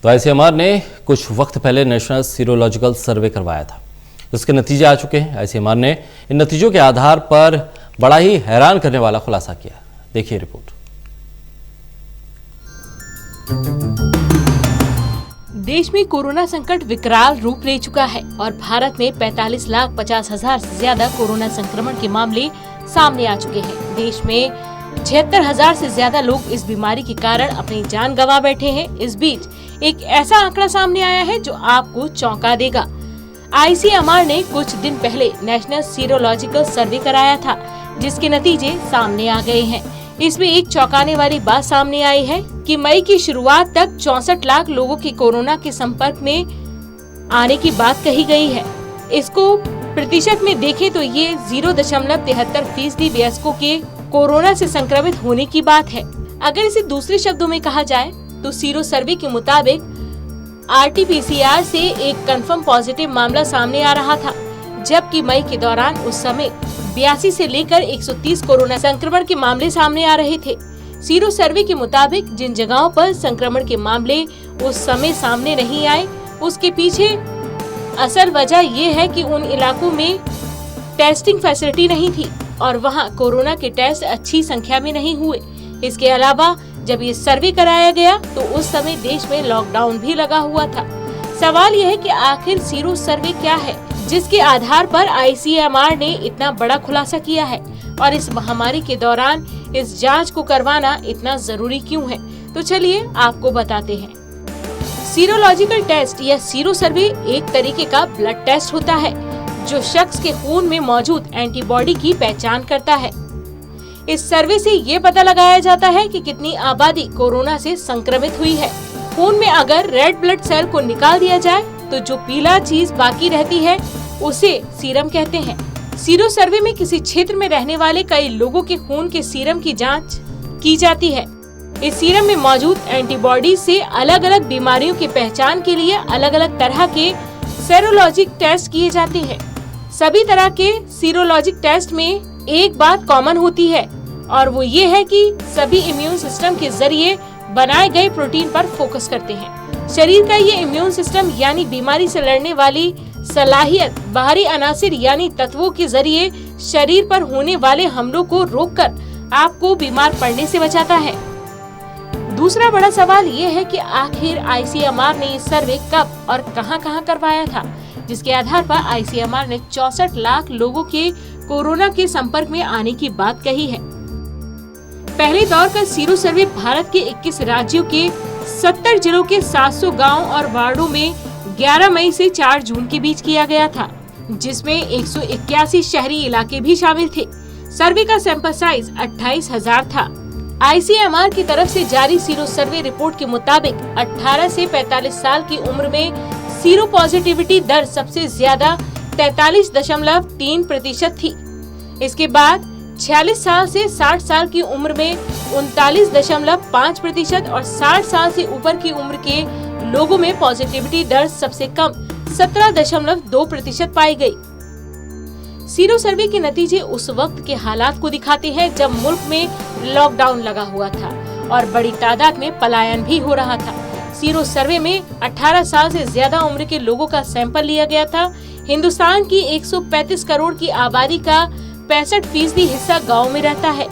तो आईसीएमआर ने कुछ वक्त पहले नेशनल सीरोलॉजिकल सर्वे करवाया था, जिसके नतीजे आ चुके हैं। आईसीएमआर ने इन नतीजों के आधार पर बड़ा ही हैरान करने वाला खुलासा किया। देखिए रिपोर्ट। देश में कोरोना संकट विकराल रूप ले चुका है और भारत में 45,50,000 से ज्यादा कोरोना संक्रमण के मामले सामने आ चुके हैं। देश में 76,000 से ज्यादा लोग इस बीमारी के कारण अपनी जान गंवा बैठे हैं। इस बीच एक ऐसा आंकड़ा सामने आया है जो आपको चौंका देगा। आईसीएमआर ने कुछ दिन पहले नेशनल सीरोलॉजिकल सर्वे कराया था, जिसके नतीजे सामने आ गए हैं। इसमें एक चौंकाने वाली बात सामने आई है कि मई की शुरुआत तक 64 लाख लोगों के कोरोना के संपर्क में आने की बात कही गई है। इसको प्रतिशत में देखें तो ये 0.73% वयस्कों के कोरोना से संक्रमित होने की बात है। अगर इसे दूसरे शब्दों में कहा जाए तो सीरो सर्वे के मुताबिक RT-PCR से एक कंफर्म पॉजिटिव मामला सामने आ रहा था, जबकि मई के दौरान उस समय 82 से लेकर 130 कोरोना संक्रमण के मामले सामने आ रहे थे। सीरो सर्वे के मुताबिक जिन जगहों पर संक्रमण के मामले उस समय सामने नहीं आए, उसके पीछे असल वजह ये है कि उन इलाकों में टेस्टिंग फैसिलिटी नहीं थी और वहां कोरोना के टेस्ट अच्छी संख्या में नहीं हुए। इसके अलावा जब ये सर्वे कराया गया तो उस समय देश में लॉकडाउन भी लगा हुआ था। सवाल यह है कि आखिर सीरो सर्वे क्या है, जिसके आधार पर आईसीएमआर ने इतना बड़ा खुलासा किया है और इस महामारी के दौरान इस जांच को करवाना इतना जरूरी क्यों है। तो चलिए आपको बताते हैं। सीरोलॉजिकल टेस्ट या सीरो सर्वे एक तरीके का ब्लड टेस्ट होता है जो शख्स के खून में मौजूद एंटीबॉडी की पहचान करता है। इस सर्वे से ये पता लगाया जाता है कि कितनी आबादी कोरोना से संक्रमित हुई है। खून में अगर रेड ब्लड सेल को निकाल दिया जाए तो जो पीला चीज बाकी रहती है उसे सीरम कहते हैं। सीरो सर्वे में किसी क्षेत्र में रहने वाले कई लोगों के खून के सीरम की जांच की जाती है। इस सीरम में मौजूद एंटीबॉडी से अलग अलग बीमारियों की पहचान के लिए अलग अलग तरह के सेरोलॉजिक टेस्ट किए जाते हैं। सभी तरह के सीरोलॉजिक टेस्ट में एक बात कॉमन होती है और वो ये है कि सभी इम्यून सिस्टम के जरिए बनाए गए प्रोटीन पर फोकस करते हैं। शरीर का ये इम्यून सिस्टम यानी बीमारी से लड़ने वाली सलाहियत बाहरी अनासिर यानी तत्वों के जरिए शरीर पर होने वाले हमलों को रोककर आपको बीमार पड़ने से बचाता है। दूसरा बड़ा सवाल ये है कि आखिर आईसीएमआर ने ये सर्वे कब और कहां करवाया था, जिसके आधार पर आईसीएमआर ने 64 लाख लोगों के कोरोना के संपर्क में आने की बात कही है। पहले दौर का सीरो सर्वे भारत के 21 राज्यों के 70 जिलों के 700 गांव और वार्डों में 11 मई से 4 जून के बीच किया गया था, जिसमें 181 शहरी इलाके भी शामिल थे। सर्वे का सैंपल साइज 28,000 था। आईसीएमआर की तरफ से जारी सीरो सर्वे रिपोर्ट के मुताबिक 18 से 45 साल की उम्र में सीरो पॉजिटिविटी दर सबसे ज्यादा 43.3% थी। इसके बाद 46 साल से 60 साल की उम्र में 39.5% और 60 साल से ऊपर की उम्र के लोगों में पॉजिटिविटी दर सबसे कम 17.2% पाई गई। सीरो सर्वे के नतीजे उस वक्त के हालात को दिखाते हैं जब मुल्क में लॉकडाउन लगा हुआ था और बड़ी तादाद में पलायन भी हो रहा था। सीरो सर्वे में 18 साल से ज्यादा उम्र के लोगों का सैंपल लिया गया था। हिंदुस्तान की 135 करोड़ की आबादी का 65% हिस्सा गाँव में रहता है।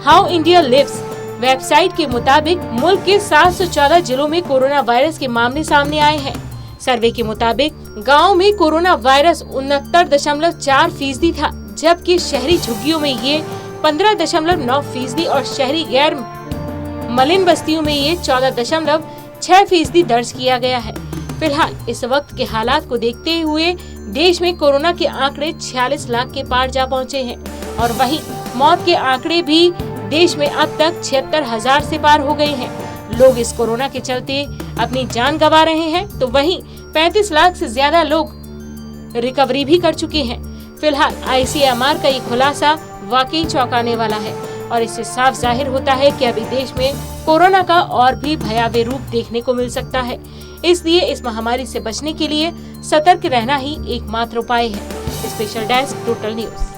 हाउ इंडिया लिव्स वेबसाइट के मुताबिक मुल्क के 714 जिलों में कोरोना वायरस के मामले सामने आए हैं। सर्वे के मुताबिक गांव में कोरोना वायरस 69.4% था, जबकि शहरी झुग्गियों में ये 15.9% और शहरी गैर मलिन बस्तियों में ये 14.6% दर्ज किया गया है। फिलहाल इस वक्त के हालात को देखते हुए देश में कोरोना के आंकड़े 46 लाख के पार जा पहुंचे हैं और वहीं मौत के आंकड़े भी देश में अब तक 76,000 से पार हो गए हैं। लोग इस कोरोना के चलते अपनी जान गंवा रहे हैं, तो वहीं 35 लाख से ज्यादा लोग रिकवरी भी कर चुके हैं। फिलहाल आईसीएमआर का ये खुलासा वाकई चौंकाने वाला है और इससे साफ जाहिर होता है कि अभी देश में कोरोना का और भी भयावह रूप देखने को मिल सकता है। इसलिए इस महामारी से बचने के लिए सतर्क रहना ही एकमात्र उपाय है। Special desk total news.